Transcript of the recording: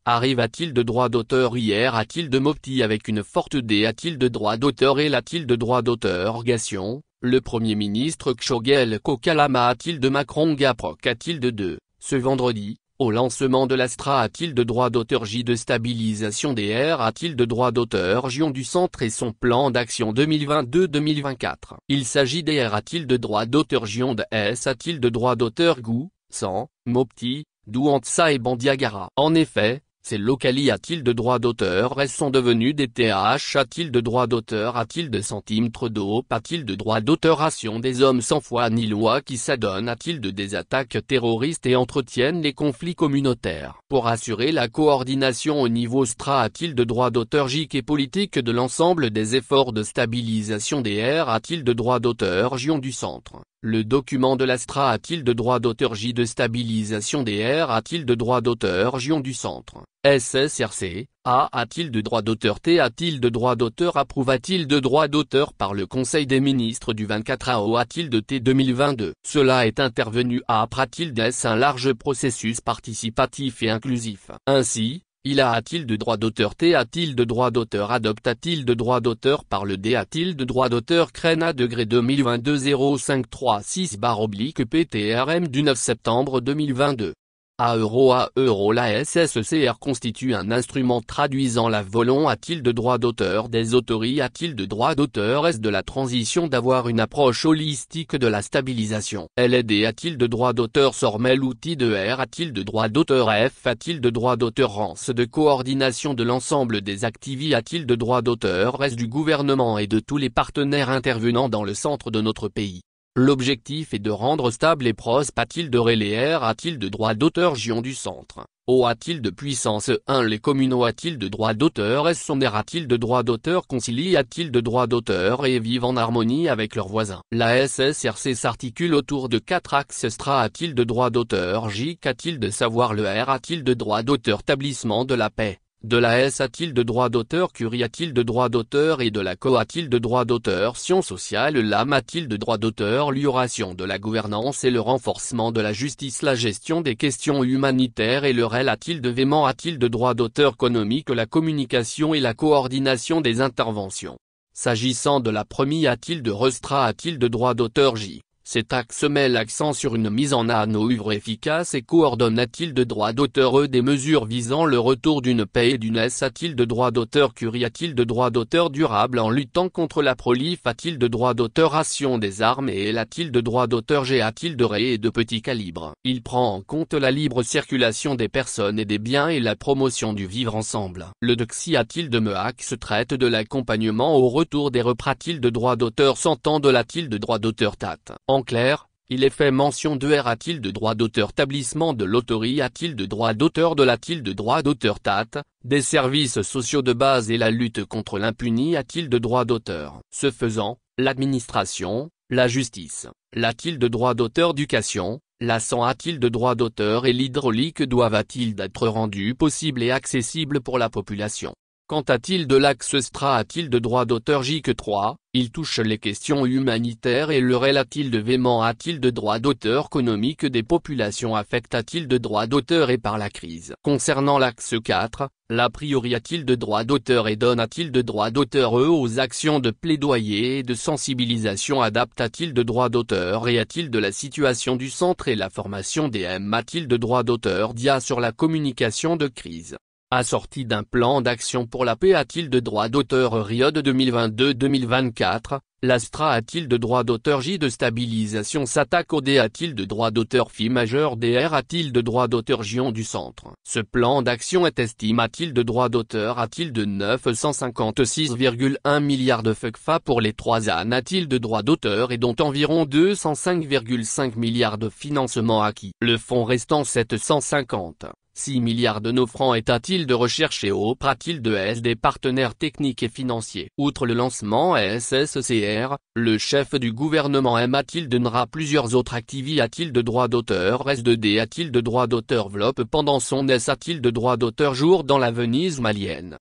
Arrive a-t-il de droit d'auteur hier a-t-il de Mopti avec une forte D a-t-il de droit d'auteur et a-t-il de droit d'auteur Gation, le Premier ministre Kshogel Kokalama a-t-il de Macron Gaproc a-t-il de ce vendredi, au lancement de l'Astra a-t-il de droit d'auteur J de stabilisation des R a-t-il de droit d'auteur Gion du Centre et son plan d'action 2022-2024. Il s'agit des R a-t-il de droit d'auteur Gion de S a-t-il de droit d'auteur Gou, San, Mopti, Douantsa et Bandiagara. En effet, ces locali a-t-il de droit d'auteur S sont devenus des TH a-t-il de droit d'auteur a-t-il de centimètres d'eau a-t-il de droit d'auteur ration des hommes sans foi ni loi qui s'adonnent a-t-il de des attaques terroristes et entretiennent les conflits communautaires. Pour assurer la coordination au niveau STRA a-t-il de droit d'auteur J et politique de l'ensemble des efforts de stabilisation des R a-t-il de droit d'auteur Gion du Centre. Le document de l'Astra a-t-il de droit d'auteur J de stabilisation des R a-t-il de droit d'auteur Gion du Centre. SSRC, a-t-il de droit d'auteur T a-t-il de droit d'auteur Approuve-t-il de droit d'auteur par le Conseil des ministres du 24 AO a-t-il de T 2022. Cela est intervenu après-t-il d'S un large processus participatif et inclusif. Ainsi, il a-t-il de droit d'auteur T a-t-il de droit d'auteur Adopte-t-il de droit d'auteur par le D a-t-il de droit d'auteur CRENA degré 2022-0536/PTRM du 9 septembre 2022. A euro la SSCR constitue un instrument traduisant la volonté a-t-il de droit d'auteur des autorités a-t-il de droit d'auteur S de la transition d'avoir une approche holistique de la stabilisation. LD a-t-il de droit d'auteur Sormel outil de R a-t-il de droit d'auteur F a-t-il de droit d'auteur Rance de coordination de l'ensemble des activités a-t-il de droit d'auteur S du gouvernement et de tous les partenaires intervenant dans le centre de notre pays. L'objectif est de rendre stable et prospe a-t-il de Relais R a-t-il de droit d'auteur Gion du Centre. O a-t-il de puissance 1 les communaux a-t-il de droit d'auteur S son R a-t-il de droit d'auteur Concilie a-t-il de droit d'auteur et vivent en harmonie avec leurs voisins. La SSRC s'articule autour de 4 axes STRA a-t-il de droit d'auteur J a-t-il de savoir le R a-t-il de droit d'auteur établissement de la paix. De la S a-t-il de droit d'auteur Curie a-t-il de droit d'auteur et de la CO a-t-il de droit d'auteur Sciences sociales l'âme a-t-il de droit d'auteur L'uration de la gouvernance et le renforcement de la justice la gestion des questions humanitaires et le REL a-t-il de vément a-t-il de droit d'auteur économique la communication et la coordination des interventions. S'agissant de la première a-t-il de Restra a-t-il de droit d'auteur J. Cet axe met l'accent sur une mise en œuvre efficace et coordonne a-t-il de droit d'auteur des mesures visant le retour d'une paix et d'une S a-t-il de droit d'auteur Curie a-t-il de droit d'auteur durable en luttant contre la prolif a-t-il de droit d'auteur ration des armes et a-t-il de droit d'auteur G a-t-il de ré et de petit calibre. Il prend en compte la libre circulation des personnes et des biens et la promotion du vivre ensemble. Le DXI a-t-il de MEAX traite de l'accompagnement au retour des repras a-t-il de droit d'auteur s'entend de a-t-il de droit d'auteur TAT. En clair, il est fait mention de R a-t-il de droit d'auteur établissement de l'autorité a-t-il de droit d'auteur de a-t-il de droit d'auteur TAT, des services sociaux de base et la lutte contre l'impunité a-t-il de droit d'auteur. Ce faisant, l'administration, la justice, l'a-t-il de droit d'auteur éducation, la sang a-t-il de droit d'auteur et l'hydraulique doivent-ils d'être rendus possibles et accessibles pour la population. Quant à-t-il de l'axe STRA a-t-il de droit d'auteur J que 3, il touche les questions humanitaires et le REL a-t-il de vément a-t-il de droit d'auteur économique des populations affectent a-t-il de droit d'auteur et par la crise. Concernant l'axe 4, la priori a-t-il de droit d'auteur et donne a-t-il de droit d'auteur aux actions de plaidoyer et de sensibilisation adapte a-t-il de droit d'auteur et a-t-il de la situation du centre et la formation des M a-t-il de droit d'auteur DIA sur la communication de crise. Assorti d'un plan d'action pour la paix a-t-il de droit d'auteur Riode 2022-2024, l'Astra a-t-il de droit d'auteur J de stabilisation s'attaque au D a-t-il de droit d'auteur Fi majeur DR a-t-il de droit d'auteur Gion du Centre. Ce plan d'action est estimé a-t-il de droit d'auteur a-t-il de 956,1 milliards de FECFA pour les 3 ans a-t-il de droit d'auteur et dont environ 205,5 milliards de financement acquis. Le fonds restant 750,6 milliards de nos francs est-il de recherche et auprès-t-il de S des partenaires techniques et financiers. Outre le lancement SSCR, le chef du gouvernement M a-t-il donnera plusieurs autres activités a-t-il de droit d'auteur S2D a-t-il de droit d'auteur Vlop pendant son S a-t-il de droit d'auteur jour dans la Venise malienne.